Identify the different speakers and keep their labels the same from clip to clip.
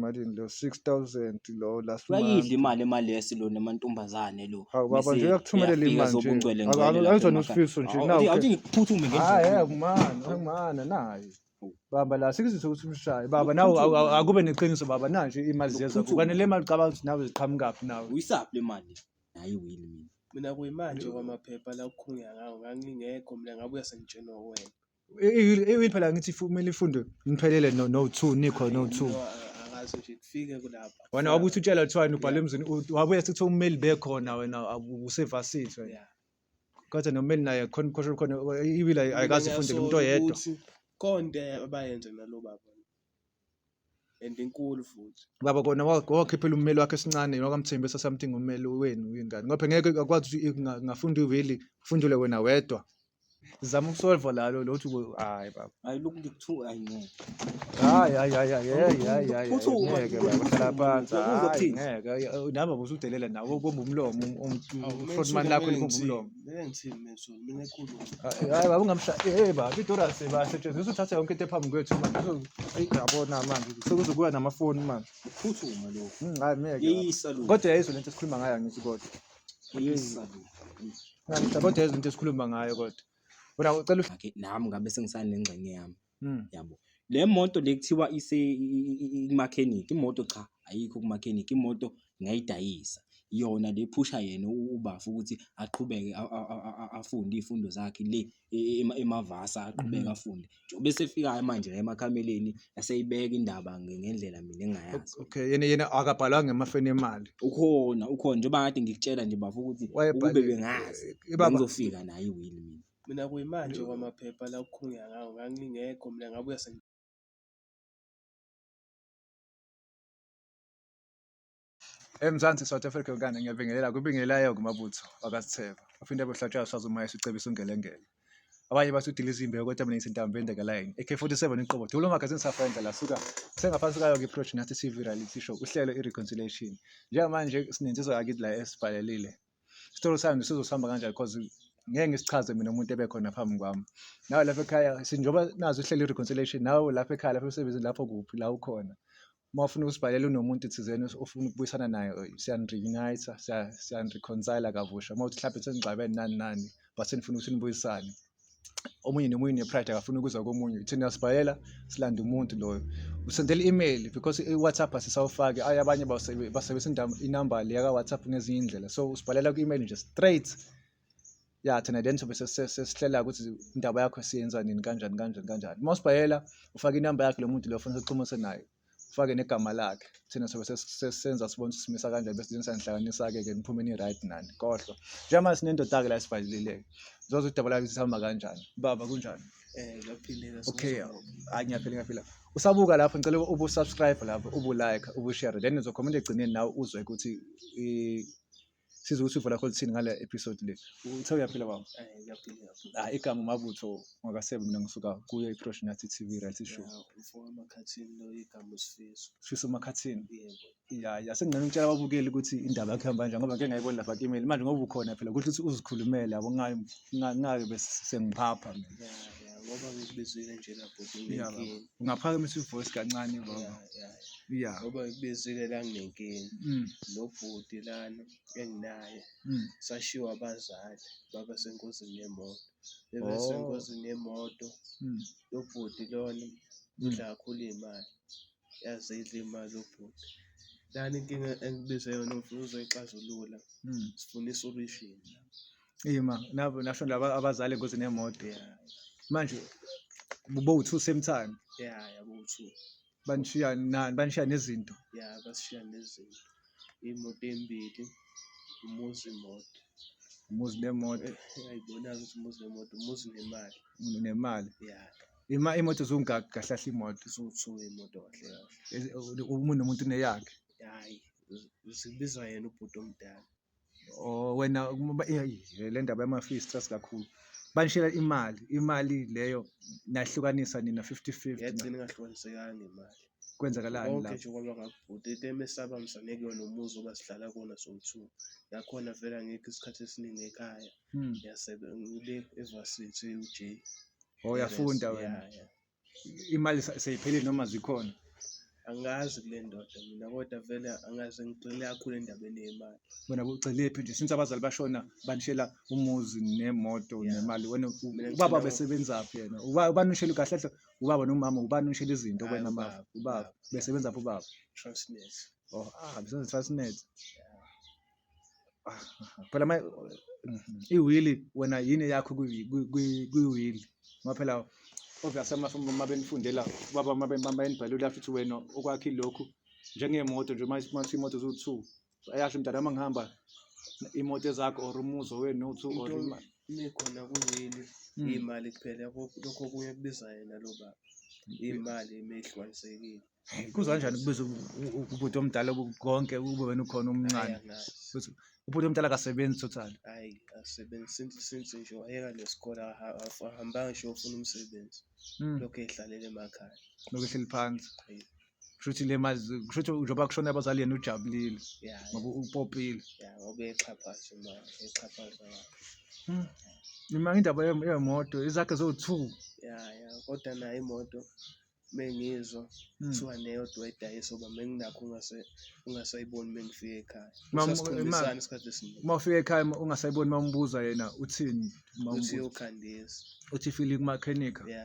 Speaker 1: malini lo 6,000 lo last
Speaker 2: uyayidla
Speaker 1: month.
Speaker 2: imali yesilo namantombazane lo
Speaker 1: Hawu baba nje uyakuthumelela
Speaker 2: eyafika
Speaker 1: imali nje.
Speaker 2: zobungcwele ngcwele lapha
Speaker 1: Angizona
Speaker 2: emakhaya.
Speaker 1: usifiso nje nawu.
Speaker 2: Awuthi ngiphuthume
Speaker 1: Ngimana nayi. Baba la sikuzise ukuthi umshaye. Baba nawe akube neqiniso baba nanje imali ziyeza kufanele le mali cabanga ukuthi nawe ziqhamukapi nawe.
Speaker 2: uyisaphi le mali nayi wili
Speaker 3: mina kuyimanje kwamaphepha la kukhulunywa ngawo ngangingekho mina ngabuya sengitshelwa wena
Speaker 1: Iwili phela ngithi kumele ifunde niphelele no 2 nikho no 2.
Speaker 3: akazi nje kufike kulapha
Speaker 1: Wena wabuthi utshela kuthiwa ubhale emzini wabuya sithi ummeli bekhona wena usevasithi wena. Kodwa nomeli naye khona iwili ayikazi ifundele umuntu oyedwa.
Speaker 3: konke abayenze nalo baba and inkulu futhi
Speaker 1: Baba kona wakhiphela ummeli wakhe esincane wakamthembisa something ummeli wenu uyingane ngoba ngeke akwazi ukuthi ngafunda iwili ufundule wena wedwa. Zama ukusolve lalo lothi hayi baba
Speaker 2: hayi loku ngikuthu ayingeke
Speaker 1: ngeke baba hlala phansi ngeke nami ubusudelela nawe ubomba umlomo frontman lakho libomba umlomo
Speaker 3: ngithini mesulu mina ekhuluma
Speaker 1: hayi baba ungamshaya baba iDoras basetshenziswa uthathe yonke into ephambi kwethu manje yabona manje sekuzokuya namafoni manje
Speaker 2: uphuthuma lo
Speaker 1: hayi ngeke
Speaker 2: yeyisa lo
Speaker 1: kodwa yayizo lento esikhuluma ngayo ngithi kodwa
Speaker 2: yeyisa lo
Speaker 1: ngani kodwa yayizo lento esikhuluma ngayo kodwa wena ucela
Speaker 2: nami ngabe sengisana nengxenye yami yabo le moto lekuthiwa imakhenik imoto cha ayikho kumakhenik imoto ngiyayidayisa yona lephusha yena ubafu ukuthi aqhubeke afunde izifundo zakhe le emavasa aqhubeka afunde njengoba sefika manje emakhameleni aseyibeka indaba ngendlela mina engayazi.
Speaker 1: Okay yena akabhalwa ngemafeni emali
Speaker 2: ukhona njengoba ngade ngikutshela nje bafu ukuthi ukube bengazi ngizofika naye iwili
Speaker 3: mina kuyimanje kwamaphepha la kukhulunywa ngawo ngangingekho mina ngabuya
Speaker 1: eMzansi South Africa ngane ngiyabingelela kubingelayo kumabutho akasitheba aphinde behlatshwa sazuma isicebisa ungelengele abanye bathi udiliza imbewu kodwa mina isintambo endeka line AK47 iqobo dulo magazine safanele la suka sengaphansi kayo ke project nathi TV reality show uhlelo ireconciliation njengamanje sinensizwa yakithi la esibhalelile story sami sizosihamba kanjani because ngeke ngisichaze mina umuntu ebekhona phambi kwami nawe lapha ekhaya sinjoba nazo uhlelo ireconciliation nawe lapha ekhaya lapha emsebenzini lapho kuphi la ukhona uma ufuna usibhalela unomuntu thizeni ufuna ukubuyisana naye siyanreunite siyanreconcile kabusha uma uthi mhlawumbe sengixabene nani base nifuna ukuthi nibuyisane omunye nomunye nepride akafuna ukuzwa komunye thina sibhalela silanda umuntu loyo usendela email because iWhatsApp asisawufaki abanye basebenzisa inamba le ka WhatsApp ngezinye indlela so usibhalela ku email nje straight ya thina then sobe sesihlela ukuthi indaba yakho siyenza nini kanjani uma usibhalela ufaka inamba yakhe lo muntu lo ufuna ukuxhumana naye ufake negama lakhe thina sobe sesenza sibona simisa kanjani bese senihlanganisa ke niphume ni right nani kohlwa njengoba sinendoda ke la sibhalileke zozo udaba la sihamba kanjani baba kunjani
Speaker 3: ngiyaphilela
Speaker 1: okay ngiyaphila usabuka lapho ngicela ube subscribe lapho ube like ube share then uzokhomenta egcineni nawe uzwe ukuthi sizokuthi uvela khona ngale episode le uthe uyaphila baba
Speaker 3: ngiyaphila
Speaker 1: igama mabutho ngakasebe mina ngisuka kuye iProsh nathi TV reality show
Speaker 3: ufona emakhathini lo igama
Speaker 1: Sifiso emakhathini ya sengingena ukutshela ababukeli ukuthi indaba yakhe ihamba kanjani ngoba ngeke ngayibona lapha ku email manje ngoba ukhona phela ukuthi uzikhulumele yabo ngake bese sengiphapha mina
Speaker 3: ngoba ngikubizile nje lapho kunenkinga
Speaker 1: ungaphakamisa ivoice kancane baba
Speaker 3: ngoba ngikubizile la nginenkinga nobhuti lana enginaye sashiwa abazali baba sengozini yemoto ebesengozini yemoto lo bhuti lona udla kakhulu imali yaze idla imali obhuti lana inkinga engibize yona ufuna uzoyixazulula sifuna isolution
Speaker 1: nabo nasho laba abazali engozini yemoto manje bowu2 same time
Speaker 3: bowu2
Speaker 1: banishiya nezinto
Speaker 3: basishiya nezinto imoto embili umuzi
Speaker 1: nemoto
Speaker 3: ayibona ukuthi umuzi
Speaker 1: nemali imoto zungaka kahlahla imoto
Speaker 3: zo2 imoto kahle
Speaker 1: umuntu nomuntu neyakhe
Speaker 3: hayi uzibizwa yena ubhuti omdala
Speaker 1: wena le ndaba yama-fee stress kakhulu banishela imali leyo nahlukanisa nina 50-50
Speaker 3: yagcina ngahlukanisekanga imali
Speaker 1: kwenzakalani
Speaker 3: lapho nje kwaba ngakubhuti into emesaba msaneke nomuzi oba sihlala kona so2 yakhona vela ngeke isikhathi esiningi ekhaya ngile evasithi uJ
Speaker 1: yafunda wena imali seyiphelile noma zikhona
Speaker 3: Angazi kule ndoda mina kodwa vele angaze ngigxile kakhulu endabeni yemali.
Speaker 1: Wena bucelephi nje since abazali bashona banishela umuzi nemoto
Speaker 3: Yeah.
Speaker 1: nemali wena
Speaker 3: Mina
Speaker 1: ubaba
Speaker 3: ngicela-
Speaker 1: besebenzaphi yena ubanishela kahle kahle ubaba nomama ubanishela izinto
Speaker 3: Hhayi,
Speaker 1: wena
Speaker 3: ubaba,
Speaker 1: ubaba
Speaker 3: ubaba.
Speaker 1: besebenzaphi ubaba
Speaker 3: Transnet.
Speaker 1: bisenza Transnet phela iwili wena yini yakho kwiwili ngoba phela obviously uma benifundela ubaba uma benibhalula futhi wena okwakho ilokhu njengemoto nje uma imoto ziwu-2 ayasho mntana uma ngihamba imoto ezakho or umuzo wenu no-2 or
Speaker 3: Into mekhona kuwili iy'mali kuphela lokho okunye kubiza yena lo baba. Iy'mali mehlukanisekile.
Speaker 1: kuza kanjani kubiza ubhuti omdala konke ube wena ukhona omncane
Speaker 3: Angazi.
Speaker 1: futhi ubhuti omdala akasebenzi total
Speaker 3: Hhayi asebenzi since nje wayeka nesikole ahambanga nje ufuna umsebenzi. Lokhu ey'hlalele emakhaya.
Speaker 1: lokuhleli phansi
Speaker 3: Hhayi.
Speaker 1: kushuthi le mali kushuthi njengoba kushona abazali yena ujabulile
Speaker 3: Ya
Speaker 1: ngoba upopile
Speaker 3: ngoba exhaphaza imali exhaphaza kabi.
Speaker 1: Ima indaba yemoto izakhe zo-2
Speaker 3: Ya kodwa nayo imoto mengizwa kuthiwa neyodwa wayidayisa ngoba menginakho ungasayiboni mengifika ekhaya. Sasikhombisana isikhathi esiningi
Speaker 1: uma ufika ekhaya ungasayiboni uma umbuza yena uthini
Speaker 3: ukuthi uyokhandisa.
Speaker 1: uthi ifile kumakhenika
Speaker 3: Ya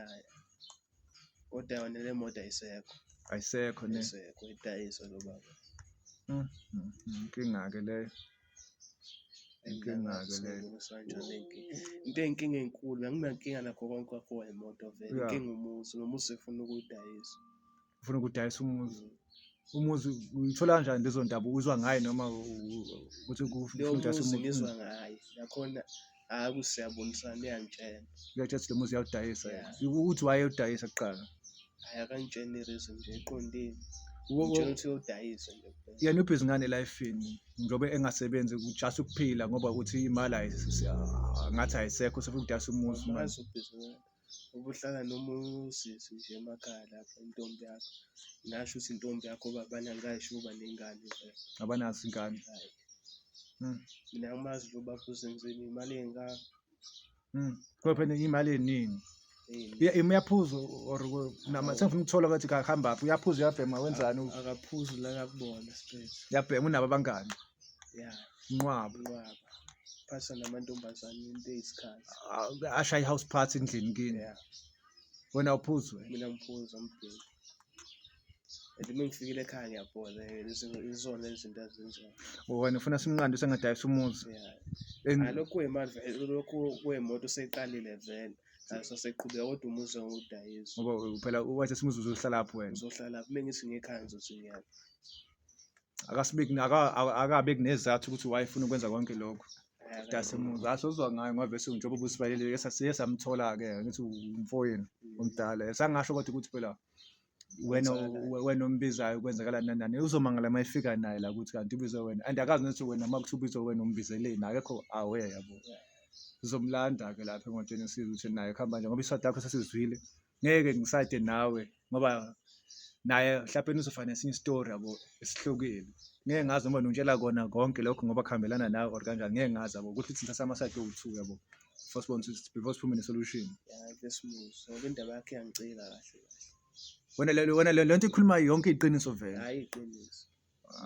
Speaker 3: kodwa yona le moto ayisekho.
Speaker 1: ayisekho ne
Speaker 3: Ayisekho idayisa lo baba.
Speaker 1: inkinga-ke leyo inkinga-ke leyo
Speaker 3: Into eyinkinga enkulu anginankinga nakho konke kwakho imoto vele
Speaker 1: Yeah.
Speaker 3: inkinga umuzi nomuzi efuna ukuyidayisa.
Speaker 1: ufuna ukudayisa umuzi uyithola kanjani lezo ndaba uzwa ngayo noma ukuthi
Speaker 3: Leyo
Speaker 1: udayisa
Speaker 3: muzi
Speaker 1: umuzi
Speaker 3: ngizwa ngayo nakhona hayi siyabonisana iyangitshela.
Speaker 1: uyathi le muzi uyawudayisa
Speaker 3: Yeah.
Speaker 1: uthi wayewudayisa kuqala
Speaker 3: Hhayi akangitsheni i-reason nje eqondile. Ngitshela ukuthi uyodayisa nje kuphela.
Speaker 1: yena ubhizi ngane elifini njengoba engasebenzi just ukuphila ngoba ukuthi imali ngathi ayisekho sefuna ukudayisa umuzi manje
Speaker 3: Angazi ubhizinisi. Ubuhlala nomunye usisi nje emakhaya lapha intombi yakho. Ngasho ukuthi intombi yakho babana angayisho uba nengane vele.
Speaker 1: abanazo ingane
Speaker 3: Hhayi. Mina angimazi lo baba uzenzeni imali engaka.
Speaker 1: kodwa phela imali eningi imyaphuzo or sengifuna ukuthola ukuthi kahambaphi uyaphuza uyabhema wenzani
Speaker 3: Akaphuzi la kakubona straight.
Speaker 1: uyabhema unabo abangani
Speaker 3: Ya
Speaker 1: unqwaba
Speaker 3: inqwaba. Phasa namantombazane into eyisikhathi.
Speaker 1: ashaye i-house party endlini kini
Speaker 3: Ya
Speaker 1: wena uphuzwe
Speaker 3: mina ngiphuza mbheki. And mengifikile ekhaya ngiyabhola izona izinto azenzayo.
Speaker 1: wena ufuna simnqande usengadayisa umuzi
Speaker 3: Ya lokhu kuyimali vele lokhu kuyimoto seyiqalile vele. Asaseqhubeka kodwa umuzi ngudayisa.
Speaker 1: ngoba phela wathi simuzi uzohlala lapho wena
Speaker 3: Uzohlala lapho mengithi ngekhaya ngizothi ngiyaphi.
Speaker 1: akabe kunezathu ukuthi wayefuna ukwenza konke lokho dayisa umuzi asozwa ngayo ngoba vese njengoba ubusibaleleke siye samthola-ke ngithi umfoyini omdala sangasho kodwa ukuthi phela wena ombizayo kwenzakala nani uzomangala uma efika naye la ukuthi kanti ubizwe wena and akazi nokuthi wena uma kuthi ubizwe wena umbizeleni akekho aware yabo sizomlanda-ke lapha emotweni sizwe ukuthi naye kuhamba nje ngoba iswadi yakho sesizwile ngeke ngisade nawe ngoba naye mhlawumbe uzofana esinye istori yabo esihlukile ngeke ngazi noma nongitshela kona konke lokho ngoba kuhambelana nawe or kanjani ngeke ngazi yabo ukuthi sithatha amasayidi owu-2 yabo before siphume ne-solution
Speaker 3: Ya besimuzi ngoba indaba yakhe iyangicika kahle.
Speaker 1: wena le nto ikhulumayo yonke iqiniso vele
Speaker 3: Hhayi iqiniso.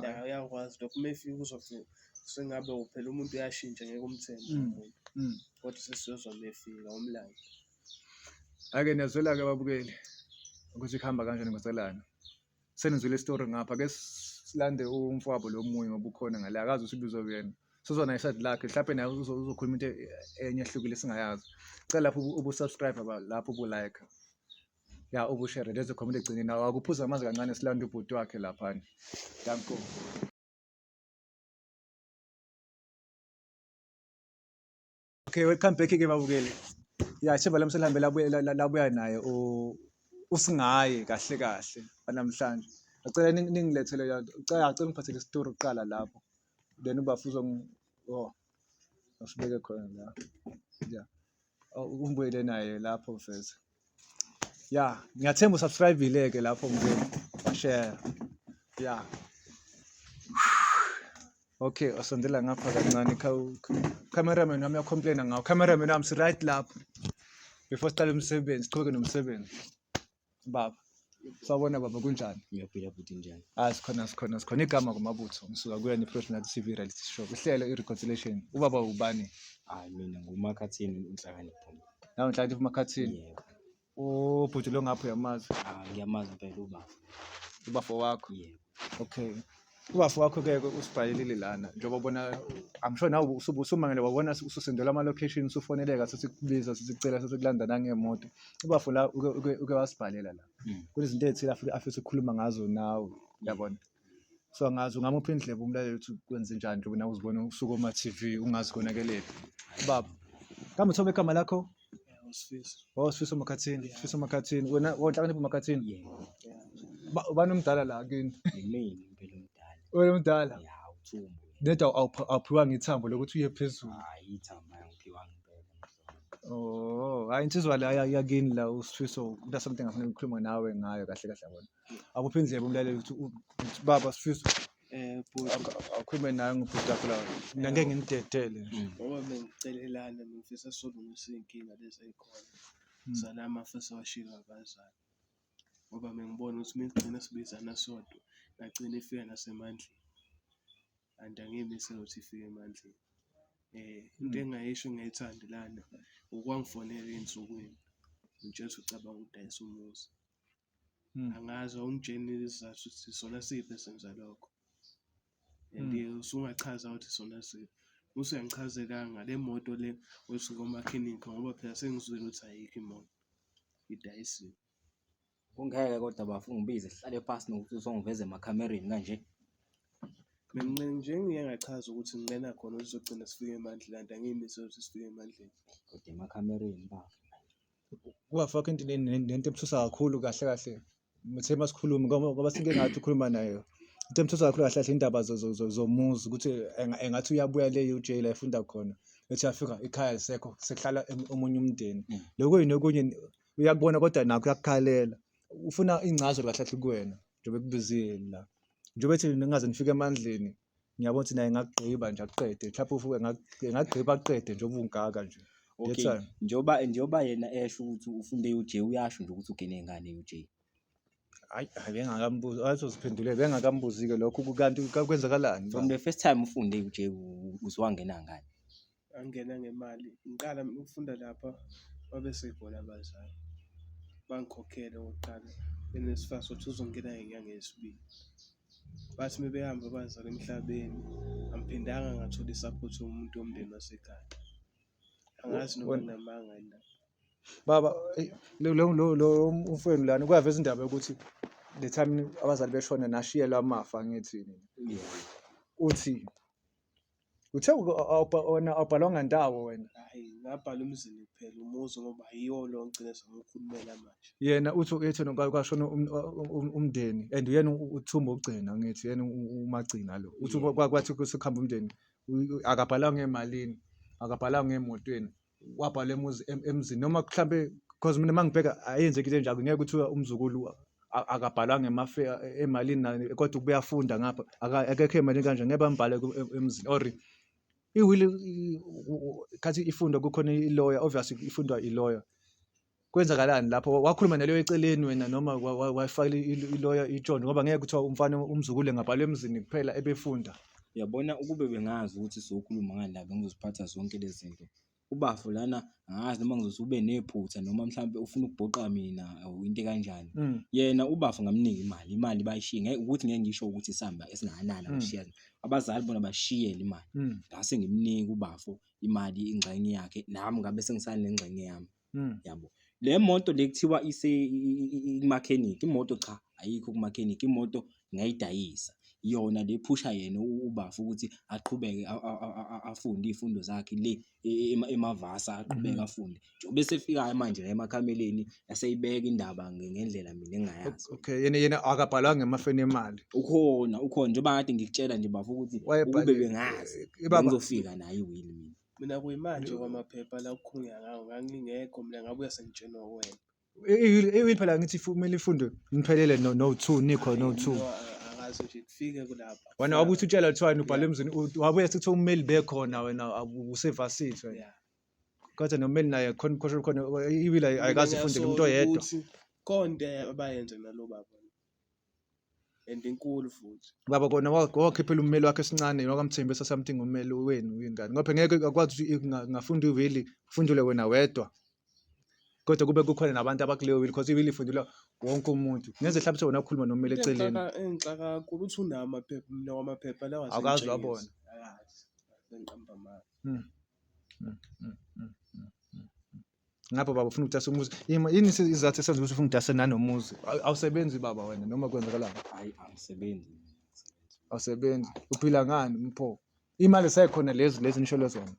Speaker 3: La uyakwazi lokho mefika uzofika sengabe uphela umuntu uyashintsha ngeke umthembe umuntu. Kodwa sesiyozwa mefika umlando.
Speaker 1: ake niyazwela-ke ababukeli ukuthi kuhamba kanjani ngocelana senizwile isitori ngapha ke silande umfowabo lo munye ngoba ukhona ngale akazi ukuthi ubizwa kuyena sizona isayidi lakhe mhlawumbe naye uzokhuluma into enye ehlukile singayazi cela lapho ubu-subscribe lapho ubu-like ya ubushare lezo comment egcineni akuphuza amanzi kancane silanda ubhuti wakhe laphana danko okay welcome back-ke babukeli ya sheba la mselambe labuya naye usingaye kahle kahle namhlanje acela ningilethele acela ngiphathele isitori kuqala lapho then ubafuzo asibeke khona la ya umbuyele naye lapho mfethu ya ngiyathemba usubscribe-ile-ke lapho mngeni washare ya okay asondela ngapha kancane cameraman wami uyacomplaina ngawo cameraman wami right lapho before siqale umsebenzi siqhubeke nomsebenzi baba Sawubona baba kunjani?
Speaker 2: Ngiyaphila futhi njani?
Speaker 1: Sikhona igama kumabutho ngisuka kuyona i-Professional TV reality show ihlelo i-reconciliation ubaba ubani?
Speaker 2: Hayi mina nguMakhathini uNhlakanipho.
Speaker 1: Nawe Nhlakanipho Makhathini?
Speaker 2: Yebo.
Speaker 1: Ubhuti lo ngapho uyamazi?
Speaker 2: Ngiyamazi impela ubaba.
Speaker 1: Ubafo wakho?
Speaker 2: Yebo.
Speaker 1: Okay. Ubafo wakho-ke usibhalelile lana njengoba ubona I'm sure nawe usumangele wabona ususendela ama-location usufoneleka sesikubiza sesicela sesikulanda nangemoto. Ubafo la uke wasibhalela la. Kunezinto ezithile afisa ukukhuluma ngazo nawe yabona. So angazi ungamupha indlebe umlaleli ukuthi kwenze njani njengoba nawe uzibona usuku oma-TV ungazi konakelephi. Baba. Kambe uthobe igama lakho? Sifiso Makhathini. Sifiso Makhathini. Wena Nhlakanipho Makhathini?
Speaker 2: Yebo.
Speaker 1: Ubani umdala la kini?
Speaker 2: Yimina impela umdala.
Speaker 1: Wena umdala?
Speaker 2: Ya uthumbu.
Speaker 1: Neda awuphiwanga ithambo lokuthi uye phezulu.
Speaker 2: Hayi ithamba angiphiwanga impela.
Speaker 1: Oh, hayi insizwa la yakini la uSifiso kuna something ngifuna ukukhuluma nawe ngayo kahle kahle yabona. Akuphi indlebe umlaleli ukuthi baba Sifiso awukhulume naye ngibhuti wakho la. Mina ngeke ngimdedele nje.
Speaker 3: Ngoba bengicelelana ngifisa solungisa inkinga lezi ezikhona. Salama afisa washiya abazali. Ngoba ngibona ukuthi migcina sibizana sodwa nagcina ifika nasemandleni. Andangimise ukuthi ifike emandleni. Into engayisho ngiyithandi lana ukwangifonela ensukwini. Ngitshela ucabanga udayisa umuzi. Angazi ungitshela isizathu ukuthi sona siphe senza lokho. Usungachaza ukuthi sona siphe. Usengichazeka ngale moto le osuka emaklinikhi ngoba phela sengizwile ukuthi ayikho imoto. Idayisiwe.
Speaker 2: Kungeke kodwa bafuna ngibize sihlale phansi nokuthi uzongiveza emakhamereni kanje.
Speaker 3: Mina nje ngiyangachaza ukuthi ngicela khona uzogcina sifike emandleni andangimise ukuthi sifike emandleni.
Speaker 2: Kodwa emakhamereni bafuna.
Speaker 1: Ungafaka into lento ebuthusa kakhulu kahle kahle. Muthe masikhuluma ngoba singeke ngathi ukhuluma naye. Into ebuthusa kakhulu kahle kahle indaba zomuzi ukuthi engathi uyabuya le uJay efunda khona. Ethi afika ekhaya lisekho sekuhlala omunye umndeni. Lokunye uyakubona kodwa nakho uyakukhalela. Ufuna ingcazo kahle kahle kuwena njengoba ekubizile la. Njengoba ethi ningaze nifike emandleni ngiyabona ukuthi naye ngakugqiba nje aqede mhlawumbe ufuke ngagqiba aqede njengoba ungaka nje.
Speaker 2: Okay. Njengoba yena esho ukuthi ufunde uJay uyasho nje ukuthi ugene ngane uJay.
Speaker 1: Hayi bengakambuzi azoziphendulele bengakambuzi-ke lokho kanti kwenzakalani
Speaker 2: From the first time ufunde uJay uzwangena ngani?
Speaker 3: Angena ngemali. Ngiqala ukufunda lapha babesekhona abazali. Bangikhokhela oqala. Benesifasa ukuthi uzongena ngenyanga yesibili. Bathi mebehamba abazali emhlabeni angiphindanga ngathola isupport yomuntu womndeni wasekhaya. Angazi noma nginamanga la.
Speaker 1: Baba lo umfweni lana kuyaveza indaba ukuthi the time abazali beshona nashiyelwa amafa ngithini. Uthi uthe wena awubhalwanga ndawo wena.
Speaker 3: Hayi ngabhala umzini kuphela umuzi ngoba yiyo lo ngicela sengikhulumela manje.
Speaker 1: Yena uthi ethi kwashona umndeni and uyena uthumba ugcina ngithi yena umagcina lo. Uthi kwathi kusikhamba umndeni akabhalanga emalini akabhalanga emotweni wabhala emuzi emzini noma mhlambe because mina mangibheka ayenzekile njalo ngeke ukuthi umzukulu akabhalanga emalini kodwa ubuyafunda ngapha akekho imali kanje ngeke bambhale emzini or iwili kathi ifundwa kukhona i-lawyer obviously ifundwa i-lawyer kwenzakalani lapho wakhuluma naleyo eceleni wena noma wafaka i-lawyer ijondo ngoba ngeke kuthiwa umfana umzukulu ngabhalwe emzini kuphela ebefunda.
Speaker 2: Uyabona ukube bengazi ukuthi sokhuluma ngani la bengizophatha zonke lezi zinto. Ubafo lana angazi noma ngizosube nephutha noma mhlambe ufuna ukubhoqa mina into kanjani. Yena ubafo ngamnika imali bayishiye ngeke ukuthi ngeke ngisho ukuthi isamba esingakanani abashiya. Abazali bona bashiyele imali. Ngase ngimnika ubafo imali ingxenye yakhe nami ngabe sengisana nengxenye yami. Yabo. Le moto lekuthiwa imakhenikhi imoto cha ayikho kumakhenikhi imoto ngayidayisa. Yona lephusha yena ubafo ukuthi aqhubeke afunde izifundo zakhe le emavasa aqhubeka afunde njengoba esefika manje la emakhameleni yaseyibeka indaba ngendlela mina engayazi.
Speaker 1: Okay yena akabhalanga emafeni emali.
Speaker 2: Ukhona njengoba ngade ngikutshela nje bafo ukuthi ukube bengazi ngizofika naye iwili
Speaker 3: mina kuyimanje kwamaphepha la ukukhulunywa ngawo ngangingekho mina ngabuya sengitshena wena.
Speaker 1: Iwili phela ngithi kumele ifundwe niphelele no 2 nikho no 2.
Speaker 3: Nje kufike kulapha.
Speaker 1: Wena wabuthi utshela kuthiwa ubhale emzini wabuya sithi ummeli bekhona wena usevasithi wena. Kodwa nomeli naye khona iwili ayikazi ifundele umuntu oyedwa.
Speaker 3: konke abayenze nalo baba and inkulu futhi.
Speaker 1: baba kona wakhiphela ummeli wakhe esincane wakamthembisa something ummeli wenu ingane ngoba ngeke akwazi ukuthi ngafunda ivili ufundule wena wedwa kodwa kube kukhona nabantu abakuleyo wili because ivili ifundulwa wonke umuntu ngeze mhlawumbe wena ukhuluma nommeli eceleni
Speaker 3: Enhla kakhulu uthi unamaphepha mina wamaphepha lawa
Speaker 1: Awukazi wabona.
Speaker 3: Sengiqamba mali.
Speaker 1: ngapho baba ufuna ukudasa umuzi yini izathu esenza ukuthi ufuna ukudasa nanomuzi awusebenzi baba wena noma kwenzakalani
Speaker 2: Hayi angisebenzi.
Speaker 1: awusebenzi uphila ngani mpho imali sekhona lezi nisholo zona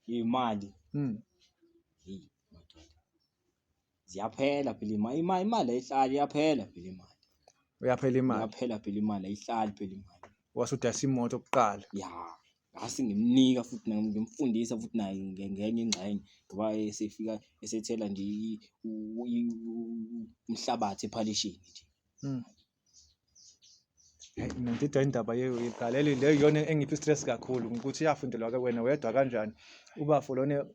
Speaker 2: Imali. Hey madoda. Ziyaphela phela imali ayihlali iyaphela phela imali.
Speaker 1: uyaphela imali
Speaker 2: Iyaphela phela imali ayihlali phela imali.
Speaker 1: wasudasa imoto kuqala
Speaker 2: Ya. Ngase ngimnika futhi ngimfundisa futhi naye ngenye ingxenye ngoba esefika esethela nje umhlabathi epolishini nje.
Speaker 1: mina ngidida indaba yegaleli leyo yona engiphi stress kakhulu ukuthi yafundelwa ke wena wedwa kanjani ubafo lona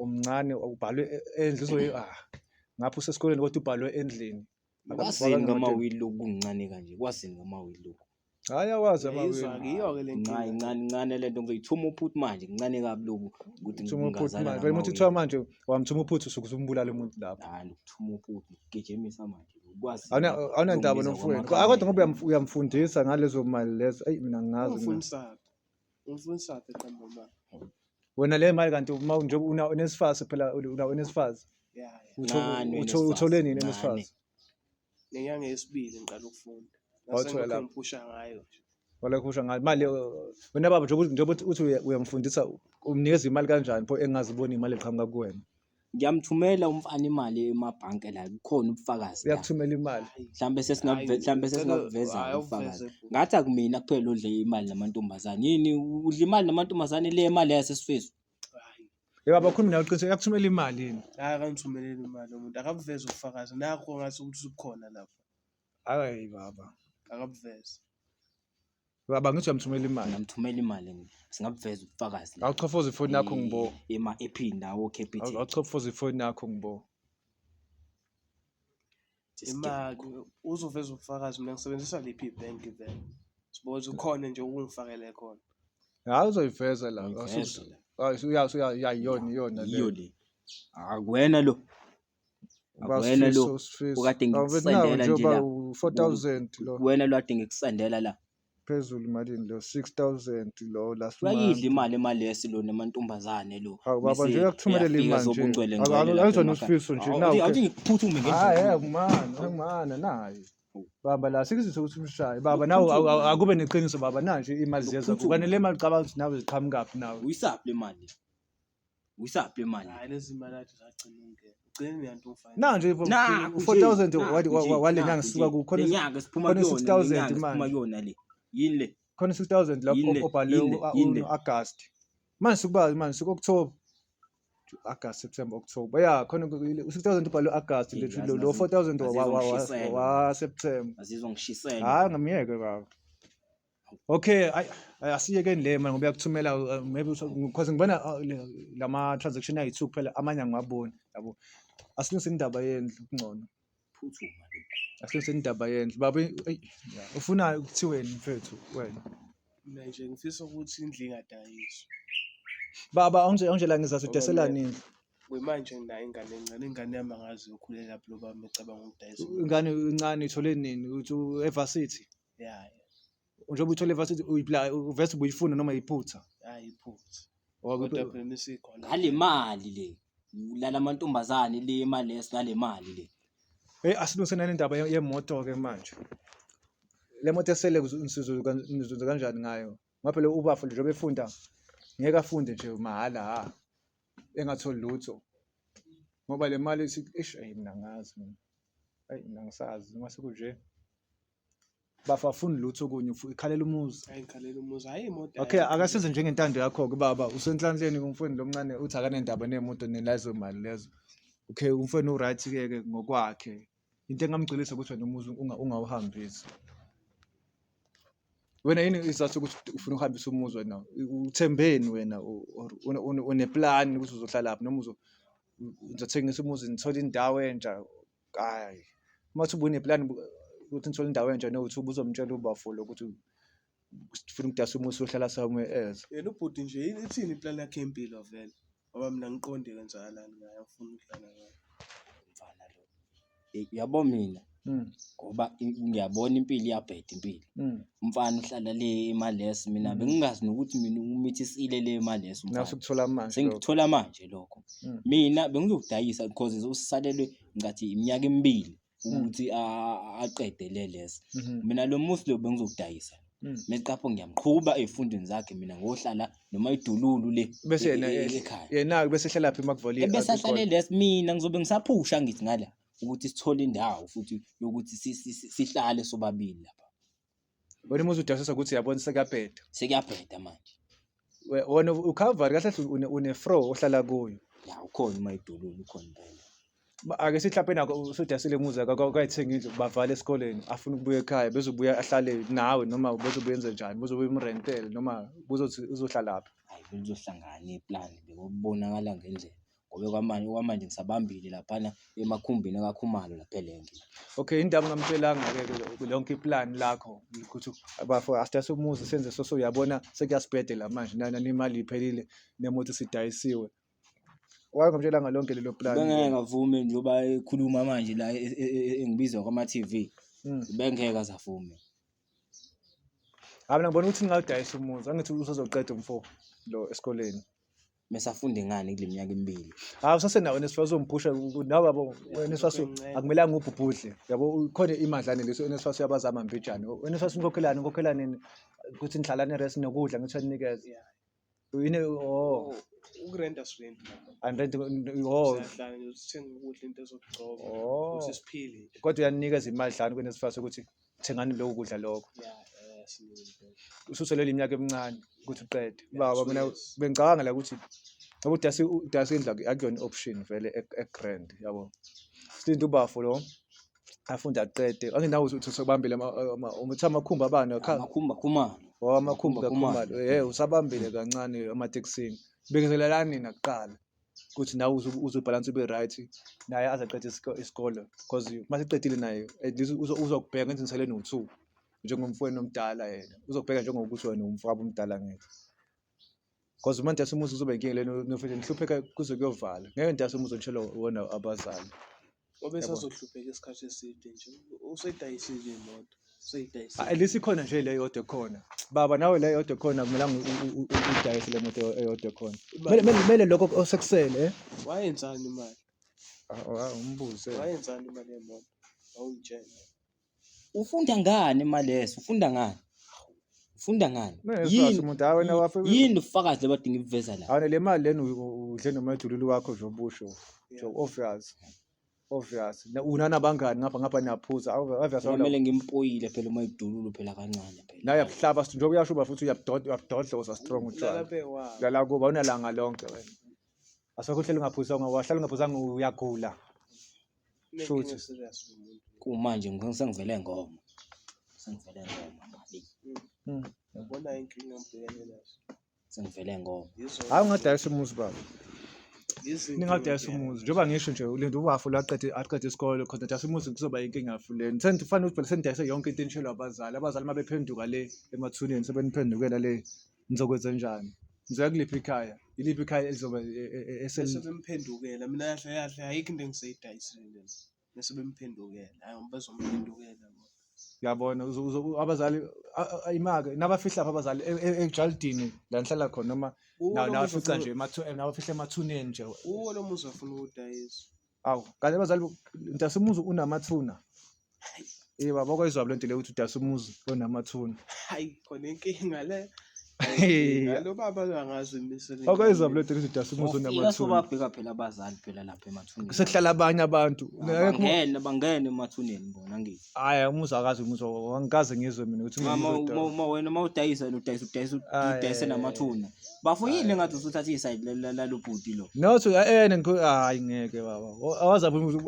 Speaker 1: omncane ubhalwe endlu ngapho usesikoleni kodwa ubhalwe endlini
Speaker 2: Kwasini ngamawili lokungincane kanje kwasini ngamawili lokho.
Speaker 1: hayi awazi
Speaker 3: Yizwa kiyo-ke le nkinga.
Speaker 2: Incane lento ngizoyithuma uphuthu manje ngincane kabi lokhu ukuthi
Speaker 1: Thuma uphuthu
Speaker 2: ngingazana
Speaker 1: manje vele uthi kuthiwa manje wamthuma uphuthu usuke usumbulala umuntu lapho
Speaker 2: hayi ukuthuma uphuthu ukugijimisa manje ukwazi
Speaker 1: awunandaba nomfowenu kodwa ngoba uyamfundisa ngalezo mali lezo mina ngingazi
Speaker 3: Umfundisaphi eqamba mali.
Speaker 1: wena le mali kanti uma nje unesifasi phela unesifasi uthole nini unesifasi
Speaker 3: Ngenyanga yesibili ngiqala ukufunda.
Speaker 1: Wathola lapho.
Speaker 3: Ngipusha ngayo nje.
Speaker 1: wala kusho ngayo mali wena baba njengoba uthi uyamfundisa umnikeza imali kanjani pho engaziboni imali eqhamuka kuwena
Speaker 2: ngiyamthumela umfana imali emabhanke la kukhona ubufakazi la
Speaker 1: uyakuthumela imali
Speaker 2: mhlambe sesingaveza ubufakazi ngathi akumina kuphela odle imali namantombazane yini udla imali namantombazane le imali yasesifezo
Speaker 1: baba khuluma nawe uqiniseke uyakuthumela imali yini
Speaker 3: Akangithumeleli imali umuntu akabuveza ubufakazi nakho ngathi ukuthi ubukhona lapha.
Speaker 1: hayi baba
Speaker 3: Akabuveza.
Speaker 1: baba ngithi uyamthumela imali
Speaker 2: ngiyamthumela imali singabuveza ubufakazi la
Speaker 1: awuchofoza ifoni yakho ngibo
Speaker 2: ema-ephini lawo Capitec
Speaker 1: awuchofoza ifoni yakho ngibo
Speaker 3: Imali uzoveza ubufakazi mina ngisebenzisa liphi ibhank vele. Siboza ukhona nje ukungifakele khona.
Speaker 1: hayi uzoyiveza la
Speaker 2: Uyiveza la.
Speaker 1: iyona
Speaker 2: yiyo le akuwena lo akuwena lo ukade ngikusendela nje la
Speaker 1: 4000 lo
Speaker 2: wena lo ade ngikusendela la
Speaker 1: phezulu imalini lo 6000 lo last
Speaker 2: uyayidla imali yesilo namantombazane lo
Speaker 1: baba nje uyakuthumelela imali nje ayizona usifiso nje nawe
Speaker 2: awuthi ngiphuthume
Speaker 1: ngimana naye baba la sikuzise ukuthi umshaye baba nawe akube neqiniso baba nanje imali ziyeza kufanele imali cabanga ukuthi nawe ziqhamukaphi nawe
Speaker 2: uyisaphi le mali
Speaker 3: Hayi lezi imali athi zagcina ungena. Ugcine niyanto ufana.
Speaker 1: nanje 4000 wale nyanga sisuka ku khona
Speaker 2: lenyanga siphuma
Speaker 1: khona
Speaker 2: kuyona
Speaker 1: 6000
Speaker 2: lenyanga siphuma
Speaker 1: manje
Speaker 2: kuyona le yini le
Speaker 1: khona 6000 lapho obhalwe uAugust manje sikuba manje sikuOctober August September October khona 6000 ubhalwe August lo 4000 wa September
Speaker 2: azizongishisela
Speaker 1: hayi ngamiyeke baba okay asiyekeni le manje ngoba uyakuthumela maybe because ngibona lama transaction ayi2 kuphela amanye angibaboni yabo asilungise indaba yendlu kungcono
Speaker 2: phuthuma
Speaker 1: asilungise indaba yendlu baba ufuna ukuthiweni mfethu wena
Speaker 3: Mina nje ngifisa ukuthi indlu ingadayiswa.
Speaker 1: baba awunje la ngizazodeselana indlu
Speaker 3: Manje nginayo ingane encane ingane yami angazi ukhulela lapho loba ngicabanga ukudayisa.
Speaker 1: ingane incane ithole nini uthi evarsity
Speaker 3: Yeah.
Speaker 1: njengoba uthole evarsity uvese ubuyifuna noma yiphutha
Speaker 3: Hayi iphutha. Kodwa phela misikhona.
Speaker 2: ngale mali le lalamantombazane le imali esingale mali le
Speaker 1: asilungisenani indaba yemoto ke manje le moto esele nizuzwe kanjani ngayo ngoba phela ubafo njengoba efunda ngeke afunde nje mahala engatholi lutho ngoba le mali mina ngazi mina ngisazi mase kunje bafafuni lutho kunye ikhalela umuzi
Speaker 3: Hayi ngikhalela umuzi. Hayi imoto.
Speaker 1: okay akasize njengentando yakho ke baba usenhlanhleni kumfweni lomncane uthi akanendaba nemoto nelazo mali lezo okay umfweni uright ke ngokwakhe into engamgcilisa ukuthi wena umuzi ungawuhambisi wena yini isathu ukuthi ufuna ukuhambisa umuzi wena uthembeni wena uneplan ukuthi uzohlala lapha noma uzothengisa umuzi nithola indawo entsha hayi uma uthi ubuneplan ukuthi ngithole indawo enje nokuthi ubuzomtshela uBafolo ukuthi ufuna ukudayisa umusi ohlala somewhere else.
Speaker 3: yena ubhuti nje ithini iplan yakhe yempilo vele ngoba mina ngiqonde kwenzakalani ngayo ngifuna ukuhlala ngayo
Speaker 2: mfana lo yabo mina ngoba ngiyabona impilo iyabheda impilo umfana uhlala le emalesi mina bengingazi nokuthi mina umithisiile le emalesi umfana
Speaker 1: Nasukuthola manje
Speaker 2: sengithola manje lokho mina bengizokudayisa because usalelwe ngathi iminyaka emibili ukuthi aqede lesi mina lo musi lo bengizokudayisa Mecapho ngiyamqhuba ezifundweni zakhe mina ngohlala noma idululu le
Speaker 1: bese
Speaker 2: ekhaya
Speaker 1: yena bese ehlala lapha eMakuvoli
Speaker 2: bese ahlale lesi mina ngizobe ngisaphusha ngithi ngala ukuthi sithole indawo futhi yokuthi sihlale sobabili lapha
Speaker 1: wena umuzi udayisa ukuthi yabona
Speaker 2: sekuyabheda manje
Speaker 1: wona ucover kahle une fro ohlala kuyo
Speaker 2: ya ukhona uma idululu ukhona impela
Speaker 1: ake sithi lapha nako usudayisile umuzi akayithenga indlu bavale esikoleni afuna ukubuya ekhaya bezobuya ahlale nawe noma bezobuya enze njani bezobuya imrentele noma uzothi uzohlala lapha
Speaker 2: hayi bezohlangana iplan bekubonakala ngendlela ngoba kwamanje ngisabambile laphana emakhumbini akakhumalo lapha elenke
Speaker 1: okay indaba ngamtshelanga ke lonke iplan lakho ukuthi abafo asithathe umuzi senze so uyabona sekuyasibhedela manje nemali iphelile nemoto sidayisiwe wayengamtshelanga lonke lelo plan
Speaker 2: bengeke ngavume njoba ekhuluma manje la engibizwa kwama TV bengeke azavume
Speaker 1: mina ngibona ukuthi ngingawudayisa umuzi angithi usozoqeda umfo lo esikoleni
Speaker 2: mesafunde ngani kule minyaka emibili
Speaker 1: usasenawo nesifase umphusha nawe nesifase akumelanga ubhubhudle yabo khona imadlane leso nesifase yabazama mbijana nesifase ngokhelani ukuthi nihlalane rest nokudla ngithi ninikeze yini
Speaker 3: ukurenta rent
Speaker 1: and rent
Speaker 3: siyahlala nje sithenga ukudla into ezokugcoba ukuthi siphile
Speaker 1: kodwa uyanikeza imadlane kwenesifase ukuthi thengani lokho kudla lokho ususelela iminyaka emincane ukuthi uqede baba mina bengicabanga la ukuthi udayisa indlu akuyona option vele egrand yabo silinda uBafo lo afunda aqede anginawo ukuthi sobambile umuthi amakhumba abana
Speaker 2: amakhumba khumalo
Speaker 1: amakhumba kakhumalo usabambile kancane amateksini bekezelelani nina kuqala ukuthi nawe uzobalance ube right naye azaqeda isikole because masiqedile naye at least uzokubheka ngenze ngisele no2 njengomfowenu omdala yena uzokubheka njengokuthi wena umfowabo omdala ngeke because manje asumuzi uzobe inkinga leno nofike ngihlupheka kuze kuyovala ngeke ndase umuzi ontshela wona abazali
Speaker 3: ngoba esazohlupheka isikhathi eside nje usedayisile imoto
Speaker 1: at least ikhona nje le yodwa khona baba nawe le yodwa khona akumelanga udayise le moto eyodwa khona mele lokho osekusele
Speaker 3: wayenzani imali
Speaker 1: umbuze
Speaker 3: wayenzani imali yemoto awungitshela
Speaker 2: ufunda ngani imali leso ufunda ngani yini ufakazi lebadinga ibuveza la
Speaker 1: awune le mali lena udle noma ejululu wakho nje obusho obvious unana bangani ngapha niyaphuza obvious
Speaker 2: kumele ngimpoyile phela uma idululu phela kancane phela
Speaker 1: naye yabuhlaba njengoba uyashuba futhi uyabudodloza strong utshwala lala kuba unalanga lonke wena asakho uhlelo ungaphuzanga wahlala ungaphuzanga uyagula futhi
Speaker 2: kumanje sengivele ngoma
Speaker 3: yabona inkinga ngibhekene nazo
Speaker 2: sengivele ngoma
Speaker 1: hayi ungadayisa umuzi baba ningadayisa umuzi njengoba ngisho nje ulinda uBafo aqede isikole because dayisa umuzi kuzoba inkinga fuleni sendifana ukuthi phela sendayisa yonke into entshelwa abazali mabephenduka le emathuneni sebeniphendukela le nizokwenza njani nizoya kuliphi ikhaya iliphi ikhaya elizoba
Speaker 3: sebemphendukela mina yahle ayikho into engisayidayisile bese bemphendukela hayi bazomphendukela
Speaker 1: yabona abazali imake nabafihla lapha abazali eJaldini la nihlala khona noma nafica nje nabafihla emathuneni nje
Speaker 3: uwo lo muzi afuna ukudayisa
Speaker 1: awu kanti abazali ndase umuzi unamathuna baba kwezwa lento le ukuthi udayisa umuzi onamathuna
Speaker 3: hayi khona inkinga le lo baba angazi imisele
Speaker 1: akwezwa lento ukuthi udayisa umuzi onamathuna
Speaker 2: sobabheka phela abazali phela lapha emathuneni
Speaker 1: sekuhlala abanye abantu
Speaker 2: bangene emathuneni bona ngithi
Speaker 1: hayi umuzi akazi umuzi angikaze ngizwe mina ukuthi
Speaker 2: wena udayisa namathuna Bafo yini ngathi usuthatha iside lalobhuti lo
Speaker 1: nothi hayi ngeke baba awazabe umuzi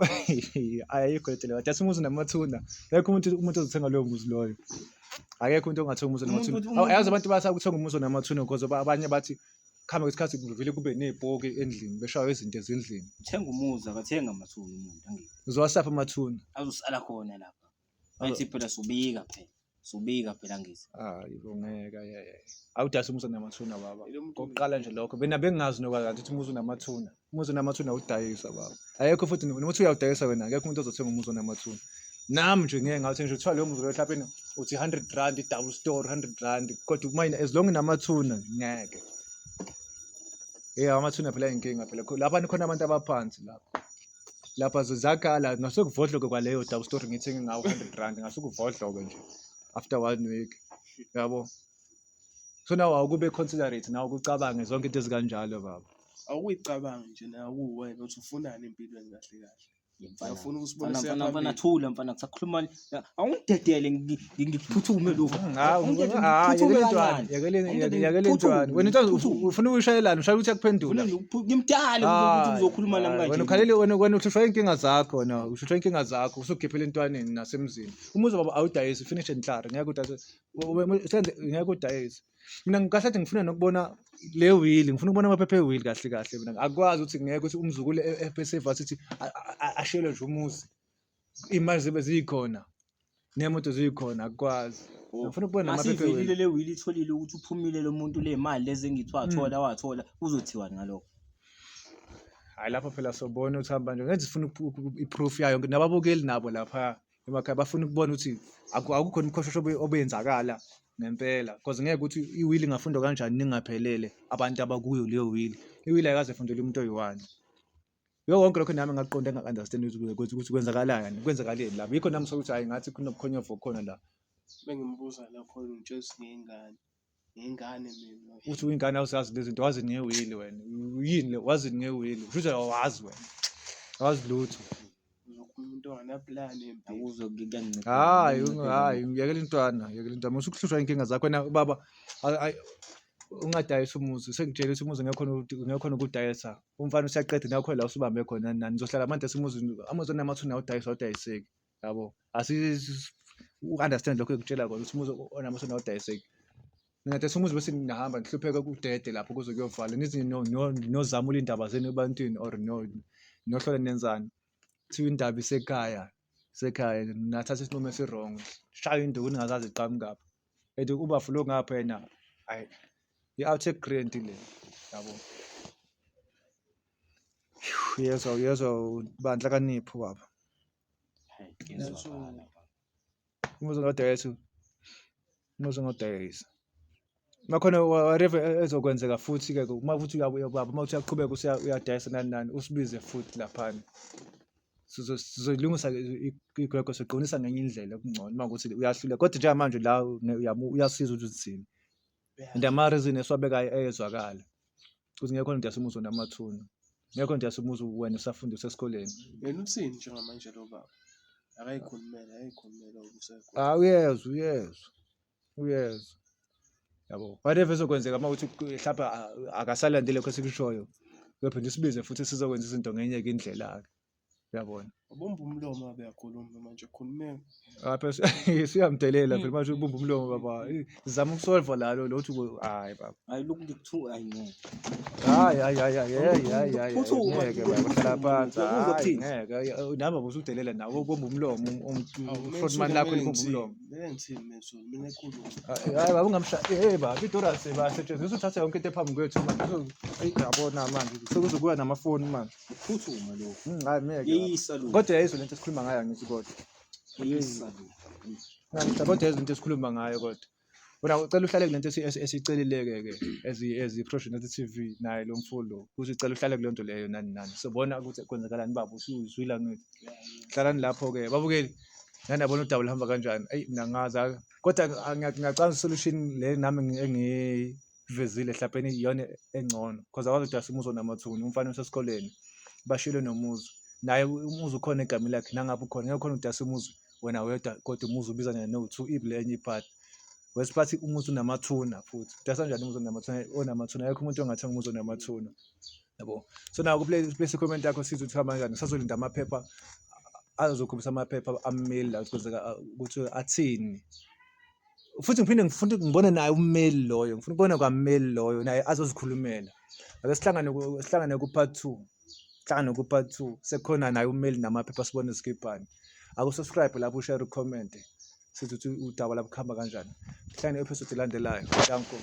Speaker 1: ayikho lethe udayisa umuzi namathuna ngeke umuntu ozothenga loyo muzi loyo akekho umuntu ongathenga umuzi namathuna ayazi abantu basakuthenga umuzi namathuna because abanye bathi kuhamba ngesikhathi kuvele kube nebhoki endlini beshawe izinto ezindlini
Speaker 2: Thenga umuzi akathenga amathuna umuntu angeke.
Speaker 1: uzowasapha amathuna
Speaker 2: Azosala khona lapha. Bathi phela subika phela ngithi.
Speaker 1: hayi ngeke awudayisa umuzi namathuna baba
Speaker 3: Lo muntu
Speaker 1: kokuqala nje lokho bena bengazi nokwazi ukuthi umuzi namathuna awudayisa baba ayekho futhi nokuthi uyawudayisa wena akekho umuntu ozothenga umuzi namathuna nami nje ngeke ngathi nje uthiwa leyo muzi lo mhlawumbe uthi 100 rand double store 100 rand kodwa kumina as long namathuna ngeke amathuna phela inkinga phela lapha khona abantu abaphansi lapha zizakhala ngasekuvodloke kwaleyo double story ngithenge ngawo 100 rand ngasukuvodloke nje after 1 week yabo so nawe awukube considerate nawe ukucabange zonke into ezikanjalo baba
Speaker 3: awuyicabanga nje nawe uwena uthi ufunani empilweni kahle kahle. Uyafuna ukusibona
Speaker 2: Mfana thula mfana kusakhuluma awungidedele ngiphuthume lo.
Speaker 1: Yakele intwana wena into ufuna uyishayelana ushaya ukuthi yakuphendula
Speaker 2: ngimdala ukuthi uzokhuluma nami kanje
Speaker 1: wena ukhalele wena uhlutshwa inkinga zakho wena uhlutshwa inkinga zakho usugiphelele intwaneni nasemzini umuzi baba awudayisi finish and clear ngeke udayisi mina ngikahlathi ngifuna nokubona le wheel ngifuna ukubona amaphephe wheel kahle mina akwazi ukuthi ngeke ukuthi umzukulu ePSV ashele nje umuzi imali zibe zikhona nemoto zikhona akwazi ngifuna ukubona amaphephe wheel
Speaker 2: masivelile le wheel itholile ukuthi uphumile lo muntu le mali lezi engithiwa wathola uzothiwa ngalokho
Speaker 1: hayi lapho phela sobona ukuthi hamba nje ngenze sifuna iproof yayo nababukeli nabo lapha emakhaya bafuna ukubona ukuthi akukho umkhoshosho obenzakala ngempela because ngeke ukuthi iwheel ingafundwa kanjani ningaphelele abantu abakuyo leyo wheel iwheel ayikaze ifundele umuntu oyi1 yonke lokho nami ngaqonda engaunderstand ukuthi kwenzakaleni lapha yikho nami sokuthi hayi ngathi kunobukhonyovo khona la
Speaker 3: bengimbuza la khona ngitshela ngengane mina
Speaker 1: uthi uyingane awusazi lezi zinto wazi ngewheel wena yini le wazi ngewheel futhi awazi wena awazi lutho
Speaker 3: umuntu onganaplan empilo
Speaker 2: uzokuyangicela
Speaker 1: hayi ngiyekela intwana musukuhlushwa inkinga zakho wena baba ungadayisa umuzi sengitshela ukuthi umuzi ngeke khona ukudayisa umfana usiyaqeda nakho la usubambe khona nani nizohlala manje umuzi namathuna awudayiseki yabo understand lokho engitshela kona ukuthi umuzi onamathuna awudayiseki ngingadayisa umuzi bese ngihamba ngihlupheka kudede lapho kuze kuyovala nithi nozamula indaba zenu ebantwini or nohlola nenzani kuthiwa indaba isekhaya nathatha isinqumo esirong shaya induku ningazazi iqhamukapha ethi uba fulo ngapha yena hayi i-outtake grant le yabo yezwa bandla kanipho baba umuzi ngodayisa makhona whatever ezokwenzeka futhi ke uma futhi baba uma uthi uyaqhubeka uyadayisa nani usibize futhi laphana sizolungisa igwegwe soqinisa ngenye indlela okungcono makuthi uyahlula kodwa nje manje la uyasiza ukuthi uthini and ama-reason eswabeka eyezwakala ukuthi ngekho ndiyasa umuzi namathuna ngekho ndiyasa umuzi wena usafunda usesikoleni
Speaker 3: yena uthini njengamanje lo baba akayikhulumela ukusekho
Speaker 1: uyezwa yabo whatever ezokwenzeka mawuthi mhlawumbe akasalandele lokho esikushoyo kepha nje sibize futhi sizokwenza izinto ngenye indlela ke uyabona
Speaker 3: ubumba umlomo abeyakhuluma manje khulumeka
Speaker 1: apha siyamdelela phela manje ubumba umlomo baba sizama ukusolve lalo lothi hayi baba
Speaker 2: hayi lokhu ngikuthuka hayi no
Speaker 1: hayi ngeke baba hlala phansi hayi ngeke nami ubusudelela nawe ubumba umlomo frontman lakho libumba umlomo
Speaker 3: ngithini meso mina ekhulu
Speaker 1: hayi baba ungamshaya baba iDoras basetshenziswa uthatha yonke into ephambi kwethu manje yabona manje sekuzokuya namafoni manje
Speaker 2: uphuthuma lo
Speaker 1: hayi ngeke
Speaker 2: yisalu
Speaker 1: kodwa yayizwe lento esikhuluma ngayo ngithi kodwa
Speaker 2: yisalu
Speaker 1: kodwa yayizwe lento esikhuluma ngayo kodwa wena ucela uhlale kulento esicelileke ke ezi professional TV naye lo mfundo ukuthi ucela uhlale kule nto leyo nani sobona ukuthi kwenzakalani baba usuzwila ngithi hlalani lapho ke babukeli nani yabona udaba lihamba kanjani mina ngaza kodwa ngiyacanga solution le nami engivezile mhlawumbe iyona engcono because akwazi ukudasa umuzo namathuna umfana usesikoleni bashilo nomuzo naye umuzi ukhona egama lakhe nangabe ukhona ngeke khona udasa umuzi wena wedwa kodwa umuzi ubizana no2 ibile enye ipart wesiphathi umuzi unamathuna futhi udasa kanjani umuzi onamathuna yakho umuntu ongathenga umuzi onamathuna yabo so nawo ku-place comment yakho sithi uthama kanjani sazolinda amaphepha azokhombisa amaphepha amail la kwenzeka ukuthi athini futhi ngiphinde ngifuna ngibone naye ummeli loyo ngifuna ukubona kwameli loyo naye azozikhulumela ake sihlangane ku-part 2. Sihlangane ku-part 2 sekukhona naye ummeli namaphepha sibone sikhipani. Aku-subscribe lapho ushare ucomment sithi udaba labukhamba kanjani. Sihlangane episode elandelayo. Danko.